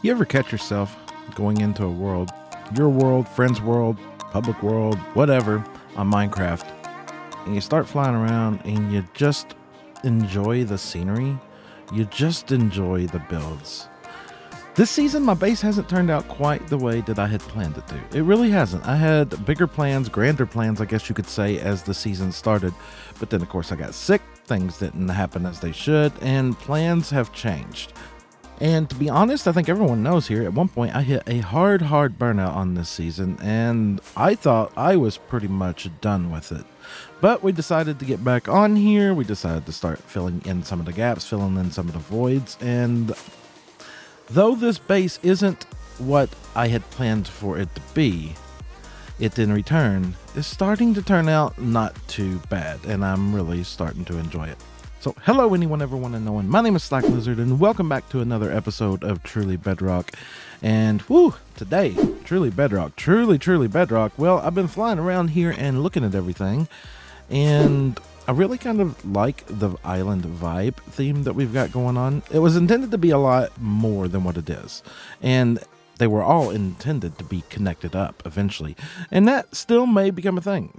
You ever catch yourself going into a world, your world, friend's world, public world, whatever, on Minecraft, and you start flying around and you just enjoy the scenery? You just enjoy the builds. This season, my base hasn't turned out quite the way that I had planned it to. It really hasn't. I had bigger plans, grander plans, I guess you could say, as the season started. But then, of course, I got sick, things didn't happen as they should, and plans have changed. And to be honest, I think everyone knows here, at one point I hit a hard burnout on this season, and I thought I was pretty much done with it. But we decided to get back on here. We decided to start filling in some of the gaps, filling in some of the voids, and though this base isn't what I had planned for it to be, it in return is starting to turn out not too bad, and I'm really starting to enjoy it. So hello anyone, everyone, and no one. My name is SlackLizard, and welcome back to another episode of Truly Bedrock. And today, Truly Bedrock, truly Bedrock. Well, I've been flying around here and looking at everything, and I really kind of like the island vibe theme that we've got going on. It was intended to be a lot more than what it is, and they were all intended to be connected up eventually. And that still may become a thing.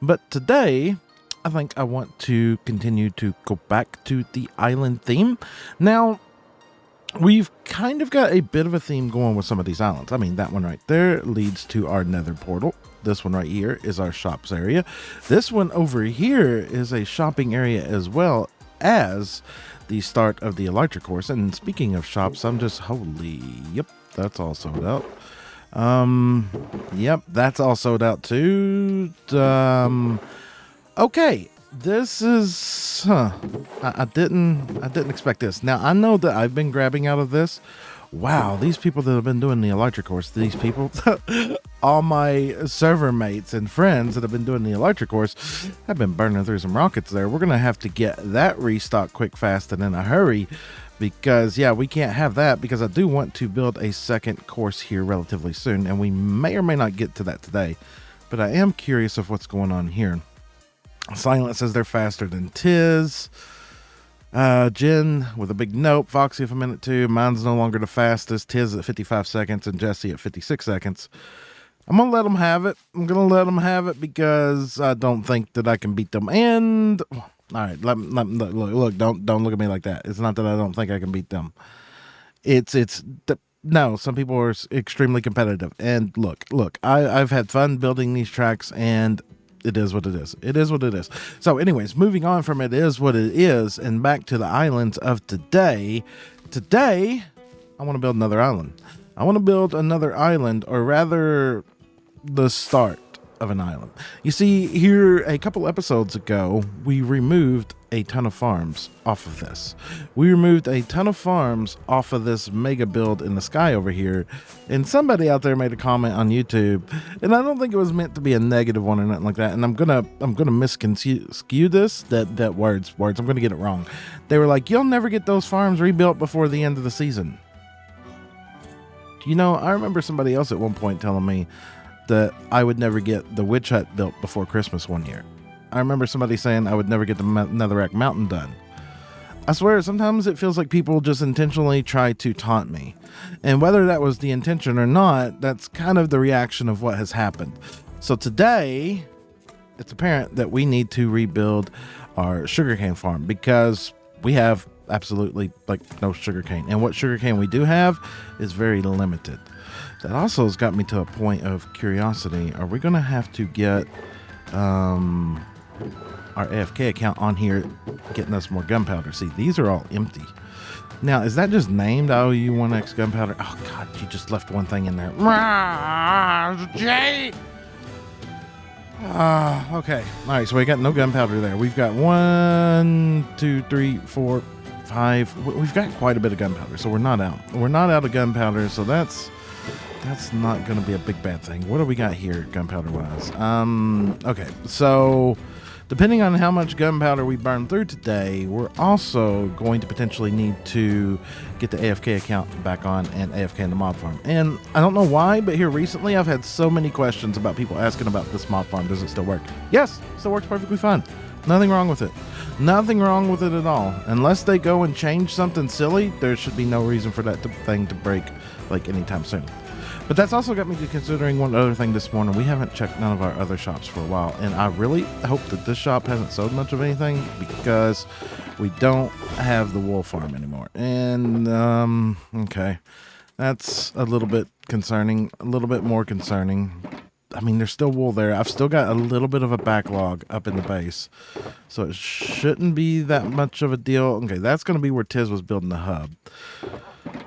But today, I think I want to continue to go back to the island theme. Now, we've kind of got a bit of a theme going with some of these islands. I mean, that one right there leads to our nether portal. This one right here is our shops area. This one over here is a shopping area as well as the start of the electric course. And speaking of shops, yep, that's all sold out. Yep, that's all sold out too. Okay, this is, I didn't expect this. Now, I know that I've been grabbing out of this. Wow, these people that have been doing the electric course, these people, all my server mates and friends that have been doing the electric course have been burning through some rockets there. We're going to have to get that restocked quick, fast, and in a hurry because, yeah, we can't have that because I do want to build a second course here relatively soon, and we may or may not get to that today, but I am curious of what's going on here. Silent says they're faster than Tiz. Jen with a big nope. Foxy for a minute too. Mine's no longer the fastest. Tiz at 55 seconds and Jesse at 56 seconds. I'm going to let them have it. Because I don't think that I can beat them. And, all right, look, don't look at me like that. It's not that I don't think I can beat them. No, some people are extremely competitive. And look, I've had fun building these tracks, and it is what it is. So anyways, moving on from it is what it is and back to the islands of today. Today, I want to build another island. Or rather, the start of an island. You see, here a couple episodes ago, we removed a ton of farms off of this. We removed a ton of farms off of this mega build in the sky over here, and somebody out there made a comment on YouTube, and I don't think it was meant to be a negative one or nothing like that, and I'm gonna misconstrue this, that words, I'm gonna get it wrong. They were like, you'll never get those farms rebuilt before the end of the season. You know, I remember somebody else at one point telling me that I would never get the witch hut built before Christmas one year. I remember somebody saying I would never get the Netherrack Mountain done. I swear, sometimes it feels like people just intentionally try to taunt me. And whether that was the intention or not, that's kind of the reaction of what has happened. So today, it's apparent that we need to rebuild our sugarcane farm because we have absolutely no sugarcane. And what sugarcane we do have is very limited. That also has got me to a point of curiosity. Are we going to have to get our AFK account on here getting us more gunpowder? See, these are all empty. Now, is that just named IOU1X gunpowder? Oh, God, you just left one thing in there. Jay! Okay. All right, so we got no gunpowder there. We've got 1, 2, 3, 4, 5. We've got quite a bit of gunpowder, so we're not out. We're not out of gunpowder, so that's not going to be a big bad thing. What do we got here, gunpowder wise? Okay, so depending on how much gunpowder we burn through today, we're also going to potentially need to get the AFK account back on and AFK in the mod farm. And I don't know why, but here recently I've had so many questions about people asking about this mod farm. Does it still work? Yes, it still works perfectly fine. Nothing wrong with it. Nothing wrong with it at all. Unless they go and change something silly, there should be no reason for that thing to break like anytime soon. But that's also got me to considering one other thing this morning. We haven't checked none of our other shops for a while, and I really hope that this shop hasn't sold much of anything because we don't have the wool farm anymore. And, okay, that's a little bit concerning, a little bit more concerning. I mean, there's still wool there. I've still got a little bit of a backlog up in the base, so it shouldn't be that much of a deal. Okay, that's going to be where Tiz was building the hub.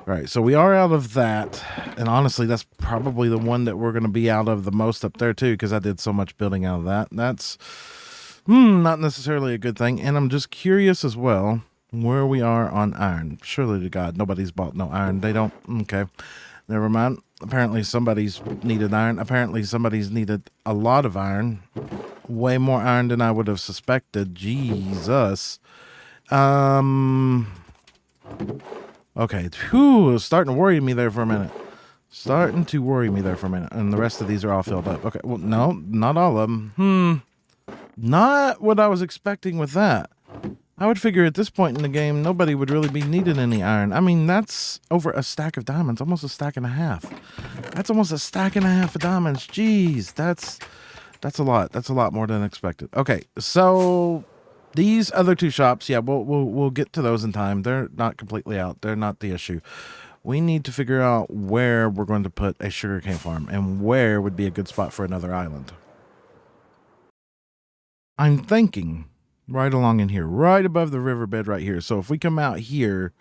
Right, so we are out of that, and honestly, that's probably the one that we're going to be out of the most up there, too, because I did so much building out of that. That's not necessarily a good thing, and I'm just curious as well where we are on iron. Surely to God, nobody's bought no iron. They don't. Okay, never mind. Apparently, somebody's needed iron. Apparently, somebody's needed a lot of iron. Way more iron than I would have suspected. Jesus. Okay, whew, starting to worry me there for a minute. Starting to worry me there for a minute. And the rest of these are all filled up. Okay, well, no, not all of them. Not what I was expecting with that. I would figure at this point in the game, nobody would really be needing any iron. I mean, that's over a stack of diamonds, almost a stack and a half. That's almost a stack and a half of diamonds. Jeez, that's a lot. That's a lot more than expected. Okay, so these other two shops, yeah, we'll get to those in time. They're not completely out. They're not the issue. We need to figure out where we're going to put a sugarcane farm and where would be a good spot for another island. I'm thinking right along in here, right above the riverbed right here. So if we come out here,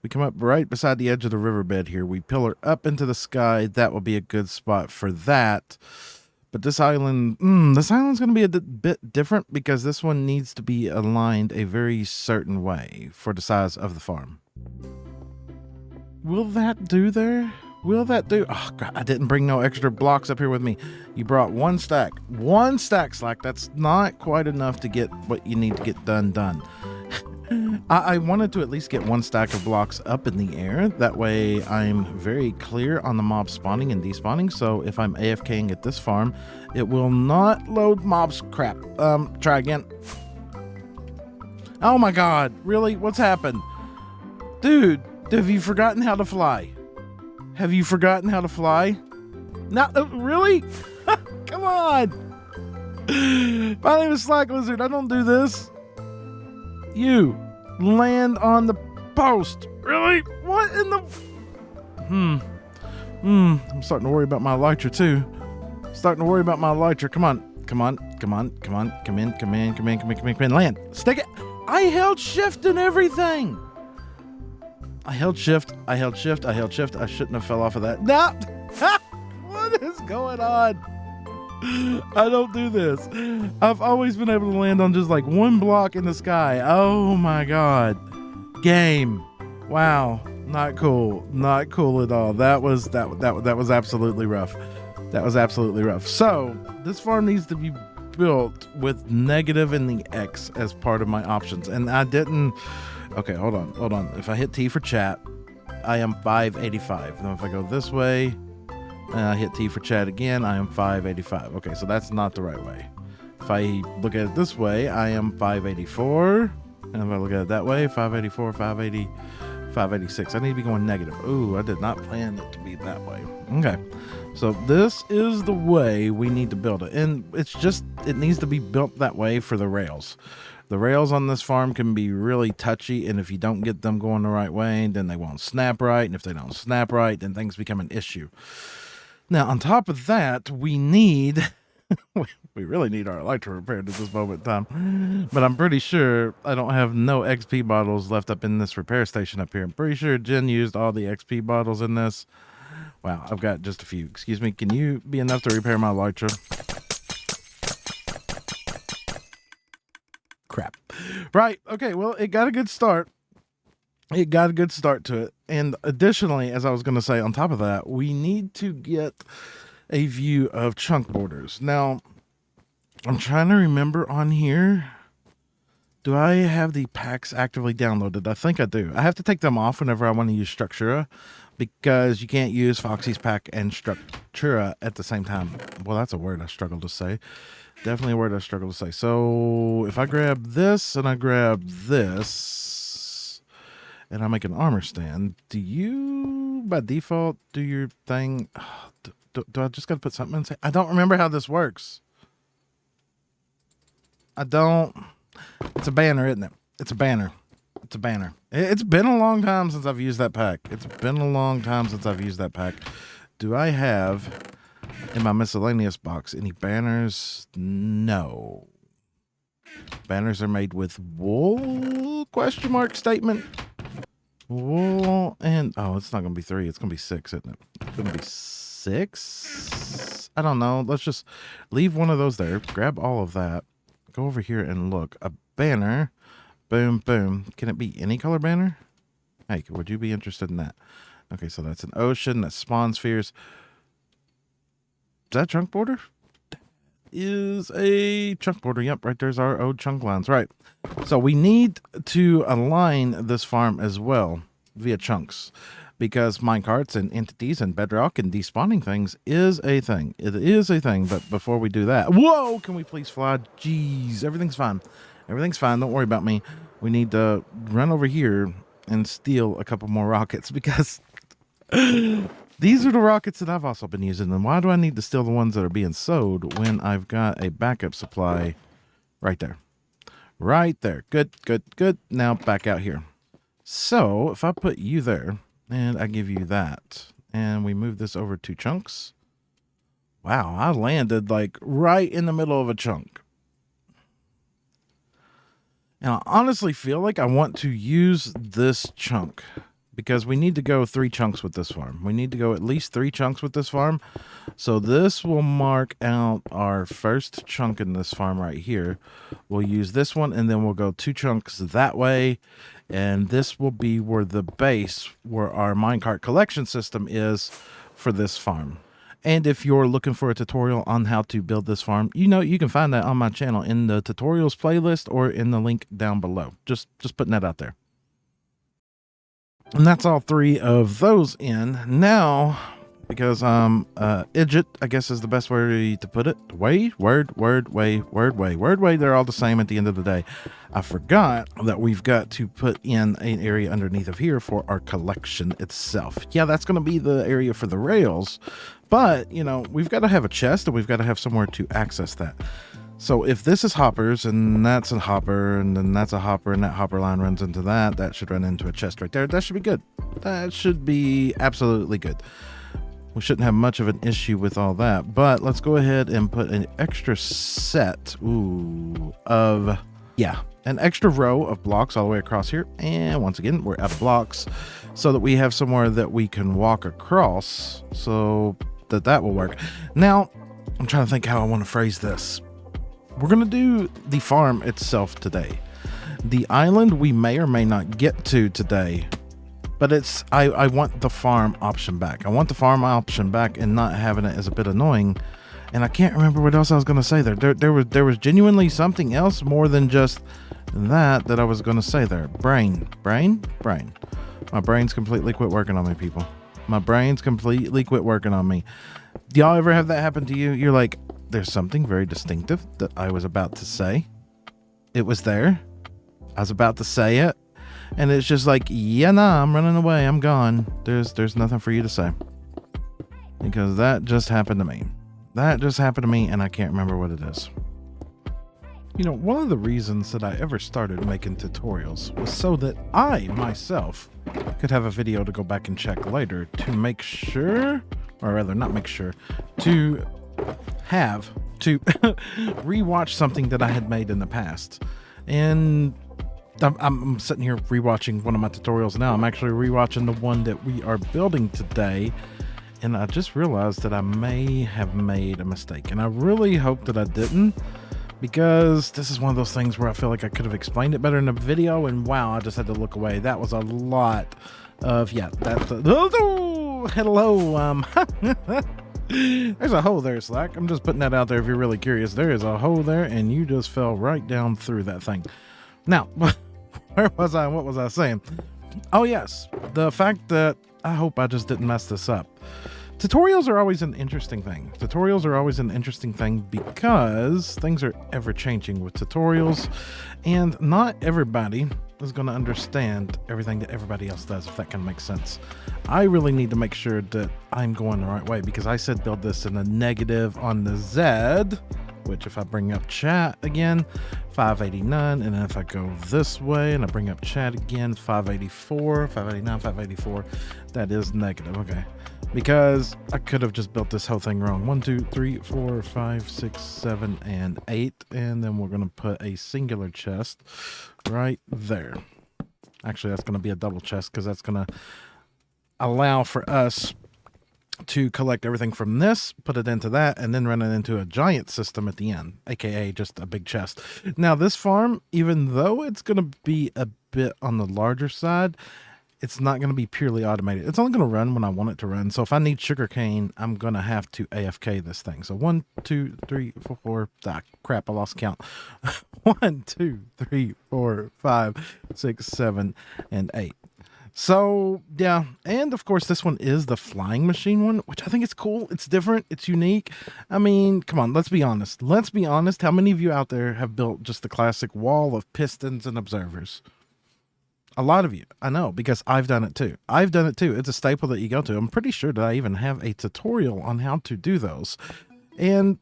we come up right beside the edge of the riverbed here, we pillar up into the sky, that will be a good spot for that. But this island's going to be a bit different because this one needs to be aligned a very certain way for the size of the farm. Will that do there? Will that do? Oh, God, I didn't bring no extra blocks up here with me. You brought one stack. One stack, Slack. That's not quite enough to get what you need to get done. I wanted to at least get one stack of blocks up in the air. That way I'm very clear on the mob spawning and despawning. So if I'm AFKing at this farm, it will not load mobs. Crap. Try again. Oh my God. Really? What's happened? Dude, have you forgotten how to fly? Have you forgotten how to fly? Not really? Come on. My name is SlackLizard. I don't do this. You land on the post. Really? What in the... I'm starting to worry about my elytra too. Starting to worry about my elytra. Come on. Come in. Land. Stick it. I held shift and everything. I held shift. I shouldn't have fell off of that. No. What is going on? I don't do this. I've always been able to land on just like one block in the sky. Oh my God. Game. Wow. Not cool. Not cool at all. That was absolutely rough. That was absolutely rough. So this farm needs to be built with negative in the X as part of my options. And I didn't. Okay, hold on. If I hit T for chat, I am 585. Now if I go this way, and I hit T for chat again, I am 585. Okay, so that's not the right way. If I look at it this way, I am 584. And if I look at it that way, 584, 580, 586. I need to be going negative. Ooh, I did not plan it to be that way. Okay, so this is the way we need to build it. And it needs to be built that way for the rails. The rails on this farm can be really touchy, and if you don't get them going the right way, then they won't snap right. And if they don't snap right, then things become an issue. Now, on top of that, we really need our elytra repaired at this moment in time. But I'm pretty sure I don't have no XP bottles left up in this repair station up here. I'm pretty sure Jen used all the XP bottles in this. Wow, I've got just a few. Excuse me, can you be enough to repair my elytra? Crap. Right, okay, well, it got a good start. It got a good start to it. And additionally, as I was going to say, on top of that, we need to get a view of chunk borders. Now, I'm trying to remember on here. Do I have the packs actively downloaded? I think I do. I have to take them off whenever I want to use Structura because you can't use Foxy's pack and Structura at the same time. Well, that's a word I struggle to say. Definitely a word I struggle to say. So if I grab this and I grab this and I make an armor stand, do you, by default, do your thing? Do I just got to put something in? I don't remember how this works. I don't. It's a banner, isn't it? It's a banner. It's a banner. It's been a long time since I've used that pack. It's been a long time since I've used that pack. Do I have in my miscellaneous box any banners? No. Banners are made with wool? Question mark statement. Wool and oh, it's not gonna be 3. It's gonna be 6, isn't it? It's gonna be 6. I don't know. Let's just leave one of those there. Grab all of that. Go over here and look. A banner. Boom, boom. Can it be any color banner? Hey, would you be interested in that? Okay, so that's an ocean. That's spawn spheres. Is that chunk border? That is a chunk border. Yep, right there's our old chunk lines. Right. So we need to align this farm as well via chunks, because minecarts and entities and bedrock and despawning things is a thing. It is a thing. But before we do that, whoa, can we please fly? Jeez, everything's fine. Everything's fine. Don't worry about me. We need to run over here and steal a couple more rockets, because these are the rockets that I've also been using. And why do I need to steal the ones that are being sold when I've got a backup supply right there? Right there. Good, good, good. Now back out here. So if I put you there and I give you that and we move this over to chunks. Wow, I landed like right in the middle of a chunk. And I honestly feel like I want to use this chunk, because we need to go 3 chunks with this farm. We need to go at least 3 chunks with this farm. So this will mark out our first chunk in this farm right here. We'll use this one, and then we'll go 2 chunks that way. And this will be where the base, where our minecart collection system is for this farm. And if you're looking for a tutorial on how to build this farm, you know, you can find that on my channel in the tutorials playlist or in the link down below. Just putting that out there. And that's all 3 of those in. Now, because idjit, I guess is the best way to put it. Way, word, way, word, way. They're all the same at the end of the day. I forgot that we've got to put in an area underneath of here for our collection itself. Yeah, that's going to be the area for the rails. But, you know, we've got to have a chest, and we've got to have somewhere to access that. So if this is hoppers, and that's a hopper, and then that's a hopper, and that hopper line runs into that, that should run into a chest right there. That should be good. That should be absolutely good. We shouldn't have much of an issue with all that. But let's go ahead and put an extra set of, yeah, an extra row of blocks all the way across here. And once again, we're out of blocks, so that we have somewhere that we can walk across, so that will work. Now, I'm trying to think how I want to phrase this. We're going to do the farm itself today. The island we may or may not get to today, but it's I want the farm option back. I want the farm option back and not having it as a bit annoying. And I can't remember what else I was going to say there. There was genuinely something else more than just that I was going to say there. Brain. My brain's completely quit working on me, people. My brain's completely quit working on me. Do y'all ever have that happen to you? You're like, there's something very distinctive that I was about to say. It was there. I was about to say it. And it's just like, yeah, nah, I'm running away. I'm gone. There's nothing for you to say. Because that just happened to me. That just happened to me, and I can't remember what it is. You know, one of the reasons that I ever started making tutorials was so that I, myself, could have a video to go back and check later to make sure, or rather not make sure, to rewatch something that I had made in the past. And I'm sitting here rewatching one of my tutorials now. I'm actually rewatching the one that we are building today. And I just realized that I may have made a mistake. And I really hope that I didn't, because this is one of those things where I feel like I could have explained it better in the video. And wow, I just had to look away. That was a lot of, yeah, hello. There's a hole there, Slack. I'm just putting that out there if you're really curious. There is a hole there, and you just fell right down through that thing. Now, where was I and what was I saying? Oh, yes. The fact that I hope I just didn't mess this up. Tutorials are always an interesting thing. Tutorials are always an interesting thing because things are ever changing with tutorials, and not everybody is going to understand everything that everybody else does, if that can make sense. I really need to make sure that I'm going the right way, because I said build this in a negative on the Z, which if I bring up chat again, 589, and then if I go this way and I bring up chat again, 584, 589, 584, that is negative. Okay. Because I could have just built this whole thing wrong. 1, 2, 3, 4, 5, 6, 7, and 8. And then we're going to put a singular chest right there. Actually, that's going to be a double chest, because that's going to allow for us to collect everything from this, put it into that, and then run it into a giant system at the end, aka just a big chest. Now, this farm, even though it's going to be a bit on the larger side, it's not going to be purely automated. It's only going to run when I want it to run. So if I need sugarcane, I'm going to have to AFK this thing. So 1, 2, 3, 4, crap, I lost count. 1, 2, 3, 4, 5, 6, 7, and 8. So yeah, and of course this one is the flying machine one, which I think is cool. It's different. It's unique. I mean, come on, let's be honest. Let's be honest. How many of you out there have built just the classic wall of pistons and observers? A lot of you, I know, because I've done it too. I've done it too. It's a staple that you go to. I'm pretty sure that I even have a tutorial on how to do those. And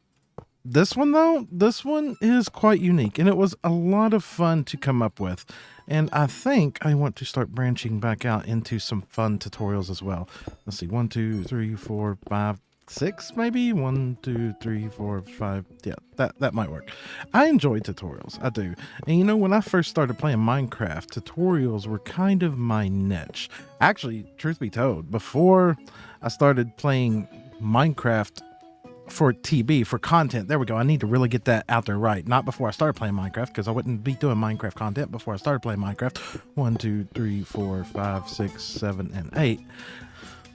this one, though, this one is quite unique, and it was a lot of fun to come up with. And I think I want to start branching back out into some fun tutorials as well. Let's see, 1, 2, 3, 4, 5, 6, maybe 1, 2, 3, 4, 5. Yeah, that might work. I enjoy tutorials. I do. And you know, when I first started playing Minecraft, tutorials were kind of my niche. Actually, truth be told, before I started playing Minecraft for TB, for content, there we go. I need to really get that out there right. Not before I started playing Minecraft, because I wouldn't be doing Minecraft content before I started playing Minecraft. 1, 2, 3, 4, 5, 6, 7, and 8.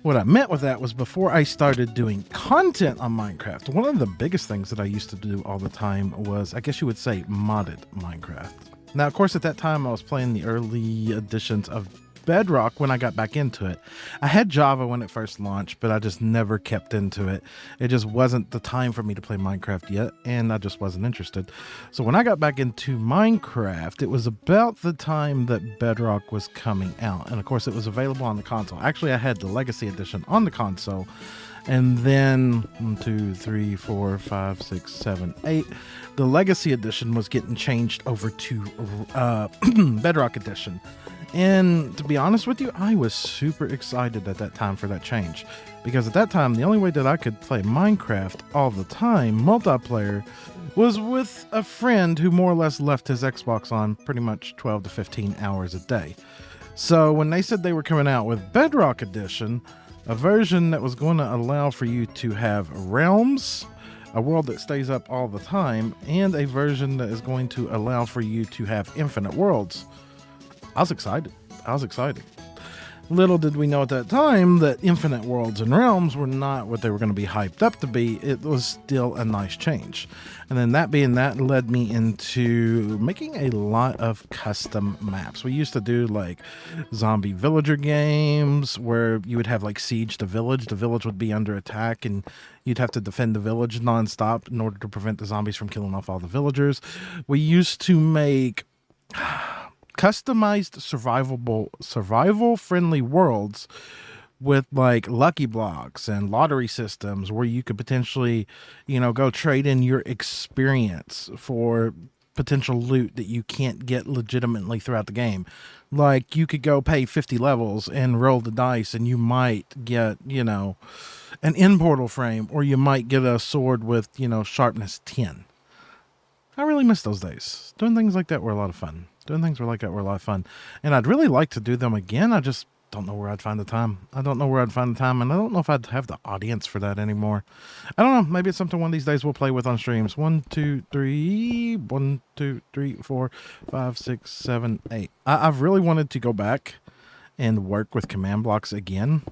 What I meant with that was before I started doing content on Minecraft, one of the biggest things that I used to do all the time was, I guess you would say, modded Minecraft. Now, of course, at that time, I was playing the early editions of Bedrock when I got back into it. I had Java when it first launched, but I just never kept into it. It just wasn't the time for me to play Minecraft yet, and I just wasn't interested. So when I got back into Minecraft, it was about the time that Bedrock was coming out. And of course, it was available on the console. Actually, I had the Legacy Edition on the console. And then 1, 2, 3, 4, 5, 6, 7, 8. The Legacy Edition was getting changed over to Bedrock Edition. And to be honest with you, I was super excited at that time for that change. Because at that time, the only way that I could play Minecraft all the time, multiplayer, was with a friend who more or less left his Xbox on pretty much 12 to 15 hours a day. So when they said they were coming out with Bedrock Edition, a version that was going to allow for you to have realms, a world that stays up all the time, and a version that is going to allow for you to have infinite worlds, I was excited. Little did we know at that time that infinite worlds and realms were not what they were going to be hyped up to be. It was still a nice change. And then that led me into making a lot of custom maps. We used to do like zombie villager games where you would have like siege the village. The village would be under attack and you'd have to defend the village nonstop in order to prevent the zombies from killing off all the villagers. We used to make customized survival friendly worlds with like lucky blocks and lottery systems where you could potentially, go trade in your experience for potential loot that you can't get legitimately throughout the game. Like you could go pay 50 levels and roll the dice and you might get, an end portal frame, or you might get a sword with, sharpness 10. I really miss those days. Doing things like that were a lot of fun. And I'd really like to do them again. I just don't know where I'd find the time. And I don't know if I'd have the audience for that anymore. I don't know. Maybe it's something one of these days we'll play with on streams. 1, 2, 3, 4, 5, 6, 7, 8. I've really wanted to go back and work with command blocks again,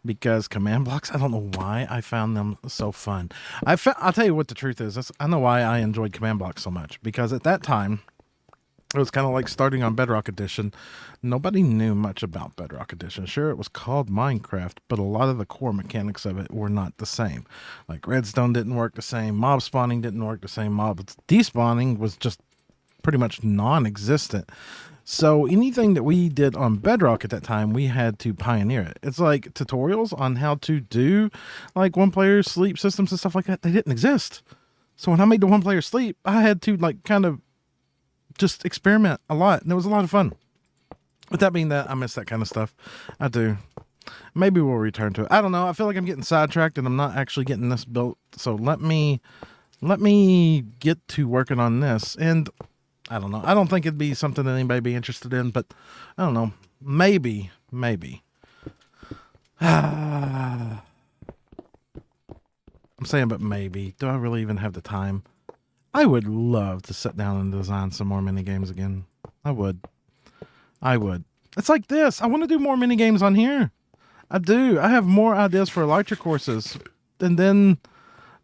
because command blocks, I don't know why I found them so fun. I'll tell you what the truth is. I know why I enjoyed command blocks so much, because at that time, It was kind of like starting on Bedrock Edition. Nobody knew much about Bedrock Edition. Sure, it was called Minecraft, but a lot of the core mechanics of it were not the same. Like redstone didn't work the same, mob spawning didn't work the same, mob despawning was just pretty much non-existent. So anything that we did on Bedrock at that time, we had to pioneer it. It's like tutorials on how to do like one-player sleep systems and stuff like that. They didn't exist. So when I made the one-player sleep, I had to like kind of just experiment a lot, and it was a lot of fun. With that being that, I miss that kind of stuff. I do. Maybe we'll return to it. I don't know. I feel like I'm getting sidetracked, and I'm not actually getting this built. So let me get to working on this. And I don't know. I don't think it'd be something that anybody be interested in, but I don't know. Maybe. I'm saying, but maybe. Do I really even have the time? I would love to sit down and design some more mini games again. I would. It's like this. I want to do more mini games on here. I do. I have more ideas for electric courses. And then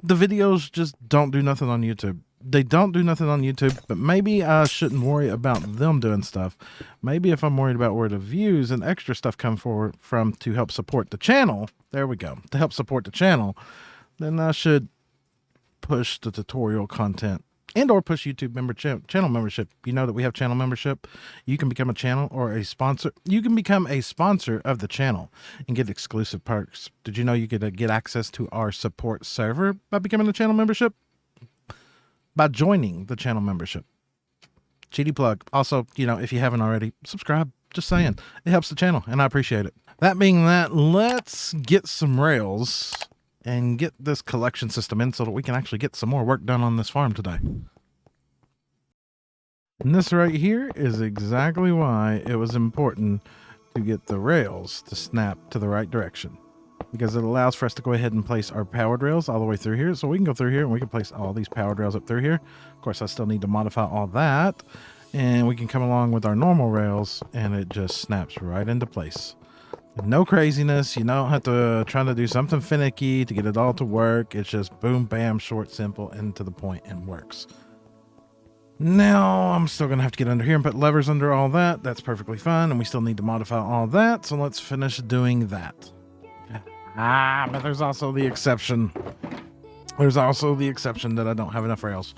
the videos just don't do nothing on YouTube. They don't do nothing on YouTube, but maybe I shouldn't worry about them doing stuff. Maybe if I'm worried about where the views and extra stuff come from to help support the channel, there we go, to help support the channel, then I should push the tutorial content and or push YouTube channel membership. You know that we have channel membership. You can become a channel or a sponsor. You can become a sponsor of the channel and get exclusive perks. Did you know you could get access to our support server by becoming a channel membership? By joining the channel membership. Cheaty plug. Also, you know, if you haven't already, subscribe. Just saying. It helps the channel and I appreciate it. That being that, let's get some rails and get this collection system in so that we can actually get some more work done on this farm today. And this right here is exactly why it was important to get the rails to snap to the right direction, because it allows for us to go ahead and place our powered rails all the way through here. So we can go through here and we can place all these powered rails up through here. Of course, I still need to modify all that, and we can come along with our normal rails and it just snaps right into place. No craziness. You don't have to try to do something finicky to get it all to work. It's just boom, bam, short, simple, and to the point, and works. Now, I'm still going to have to get under here and put levers under all that. That's perfectly fine, and we still need to modify all that, so let's finish doing that. But there's also the exception. There's also the exception that I don't have enough rails.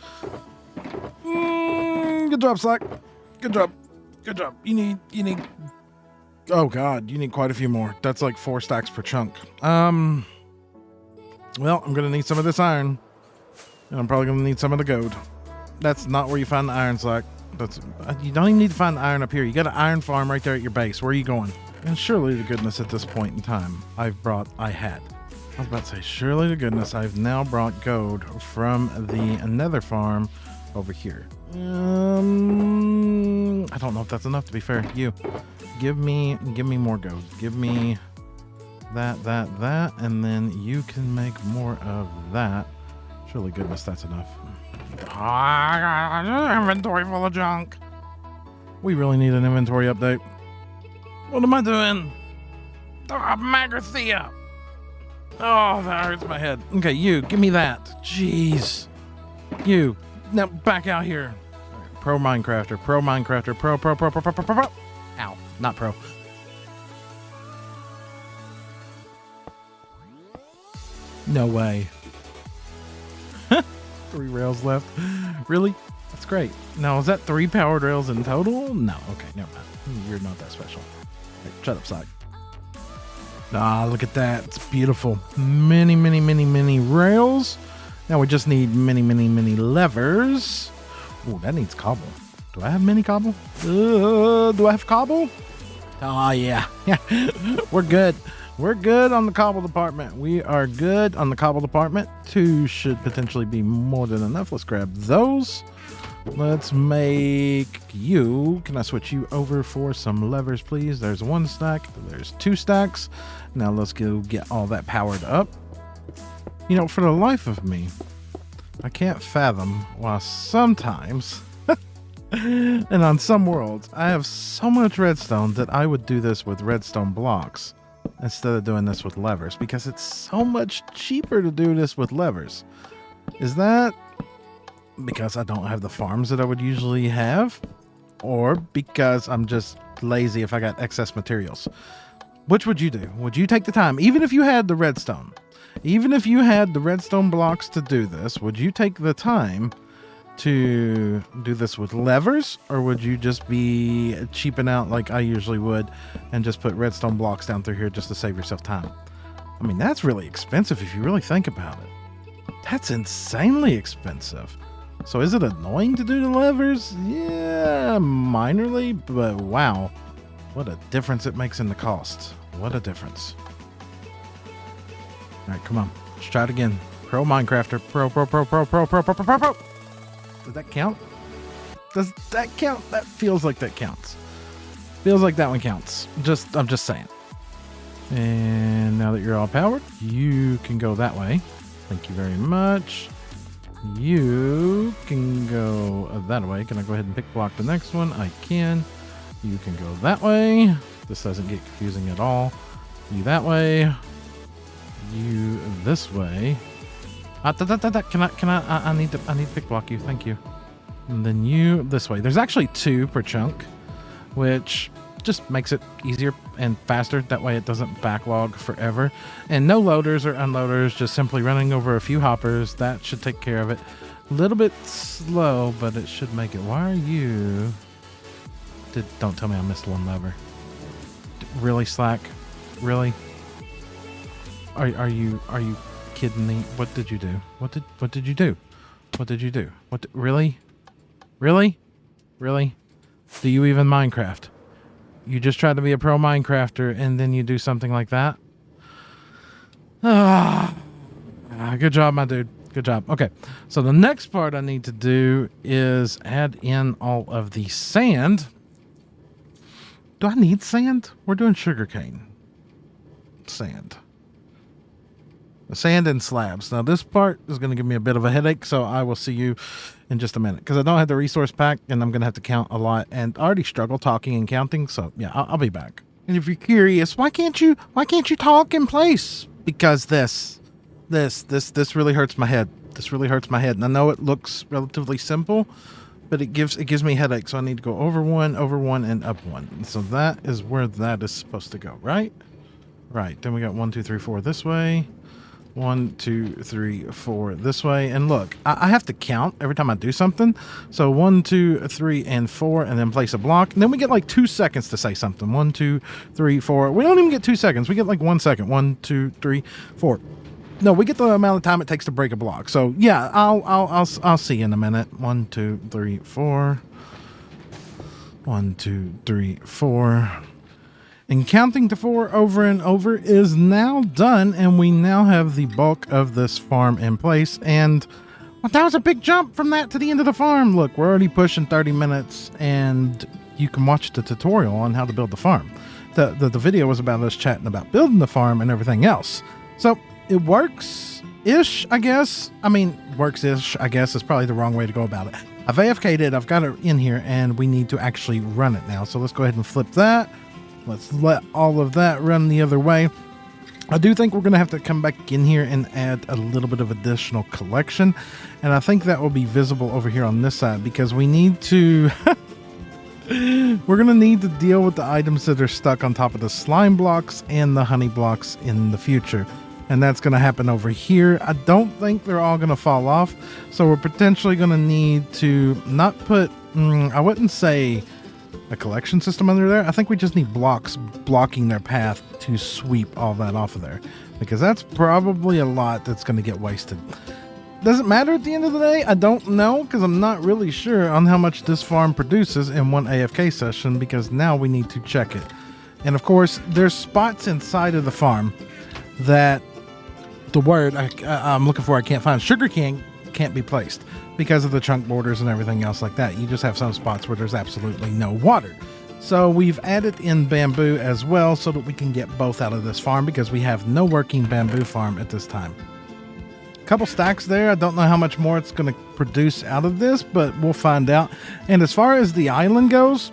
Good job, Slack. Good job. Good job. You need... Oh God, you need quite a few more. That's like 4 stacks per chunk. Well, I'm gonna need some of this iron, and I'm probably gonna need some of the gold. That's not where you find the iron, Slack. You don't even need to find the iron up here. You got an iron farm right there at your base. Where are you going? And surely to goodness, at this point in time, I was about to say, surely to goodness, I've now brought gold from the nether farm over here. I don't know if that's enough, to be fair. You give me more gold. Give me that, and then you can make more of that. Surely goodness, that's enough. Inventory full of junk. We really need an inventory update. What am I doing? Magathea. Oh, that hurts my head. Okay, you, give me that. Jeez. You, now back out here. Pro Minecrafter, pro. Ow, not pro. No way. 3 rails left. Really? That's great. Now, is that 3 powered rails in total? No. Okay, never mind. You're not that special. Right, shut up, side. Ah, look at that. It's beautiful. Many rails. Now we just need many levers. Oh, that needs cobble. Do I have many cobble? Do I have cobble? Oh, yeah. We're good. We're good on the cobble department. We are good on the cobble department. 2 should potentially be more than enough. Let's grab those. Let's make you. Can I switch you over for some levers, please? There's 1 stack. There's 2 stacks. Now let's go get all that powered up. You know, for the life of me, I can't fathom why sometimes, and on some worlds, I have so much redstone that I would do this with redstone blocks instead of doing this with levers, because it's so much cheaper to do this with levers. Is that because I don't have the farms that I would usually have? or because I'm just lazy if I got excess materials. Which would you do? Would you take the time, even if you had the redstone, blocks to do this, would you take the time to do this with levers, or would you just be cheaping out like I usually would and just put redstone blocks down through here just to save yourself time? I mean, that's really expensive if you really think about it. That's insanely expensive. So is it annoying to do the levers? Yeah, minorly, but wow, what a difference it makes in the cost. What a difference. All right, come on, let's try it again. Pro Minecrafter, pro. Does that count? Does that count? That feels like that counts. Feels like that one counts. I'm just saying. And now that you're all powered, you can go that way. Thank you very much. You can go that way. Can I go ahead and pick block the next one? I can. You can go that way. This doesn't get confusing at all. You that way. You this way. Can I need to pick block you. Thank you. And then you this way. There's actually 2 per chunk, which just makes it easier and faster. That way it doesn't backlog forever. And no loaders or unloaders, just simply running over a few hoppers. That should take care of it. A little bit slow, but it should make it. Why are you... Don't tell me I missed one lever. Really, Slack? Really? Are you kidding me? What did you do? What did you do? What did you do? Really? Really? Really? Do you even Minecraft? You just tried to be a pro Minecrafter and then you do something like that? Good job, my dude. Good job. Okay, so the next part I need to do is add in all of the sand. Do I need sand? We're doing sugarcane. Sand. Sand and slabs. Now this part is going to give me a bit of a headache, so I will see you in just a minute because I don't have the resource pack and I'm going to have to count a lot, and I already struggle talking and counting, so yeah, I'll be back. And if you're curious, why can't you talk in place? Because this really hurts my head. This really hurts my head, and I know it looks relatively simple, but it gives me headache, so I need to go over one, and up one. And so that is where that is supposed to go, right? Right. Then we got 1, 2, 3, 4 this way. 1, 2, 3, 4 this way. And look, I have to count every time I do something. So 1, 2, 3, and 4, and then place a block. And then we get like 2 seconds to say something. 1, 2, 3, 4. We don't even get 2 seconds. We get like 1 second. 1, 2, 3, 4. No, we get the amount of time it takes to break a block. So yeah, I'll see you in a minute. 1, 2, 3, 4. 1, 2, 3, 4. And counting to 4 over and over is now done, and we now have the bulk of this farm in place. And well, that was a big jump from that to the end of the farm. Look, we're already pushing 30 minutes, and you can watch the tutorial on how to build the farm. The video was about us chatting about building the farm and everything else. So it works-ish, I guess. I mean, works-ish, I guess, is probably the wrong way to go about it. I've AFK'd it, I've got it in here, and we need to actually run it now. So let's go ahead and flip that. Let's let all of that run the other way. I do think we're going to have to come back in here and add a little bit of additional collection. And I think that will be visible over here on this side because we need to... we're going to need to deal with the items that are stuck on top of the slime blocks and the honey blocks in the future. And that's going to happen over here. I don't think they're all going to fall off. So we're potentially going to need to not put... I wouldn't say... a collection system under there. I think we just need blocks blocking their path to sweep all that off of there, because that's probably a lot that's going to get wasted. Does it matter at the end of the day? I don't know, because I'm not really sure on how much this farm produces in one AFK session, because now we need to check it. And of course, there's spots inside of the farm that the word I'm looking for I can't find. Sugarcane can't be placed because of the chunk borders and everything else like that. You just have some spots where there's absolutely no water. So we've added in bamboo as well so that we can get both out of this farm, because we have no working bamboo farm at this time. A couple stacks there. I don't know how much more it's going to produce out of this, but we'll find out. And as far as the island goes,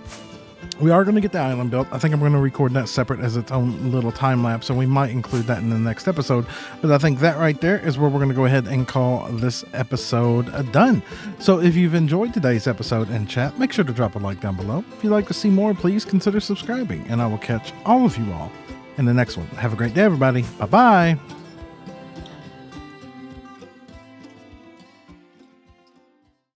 We are going to get the island built. I think I'm going to record that separate as its own little time lapse, so we might include that in the next episode. But I think that right there is where we're going to go ahead and call this episode done. So if you've enjoyed today's episode and chat, make sure to drop a like down below. If you'd like to see more, please consider subscribing, and I will catch all of you all in the next one. Have a great day, everybody. Bye-bye.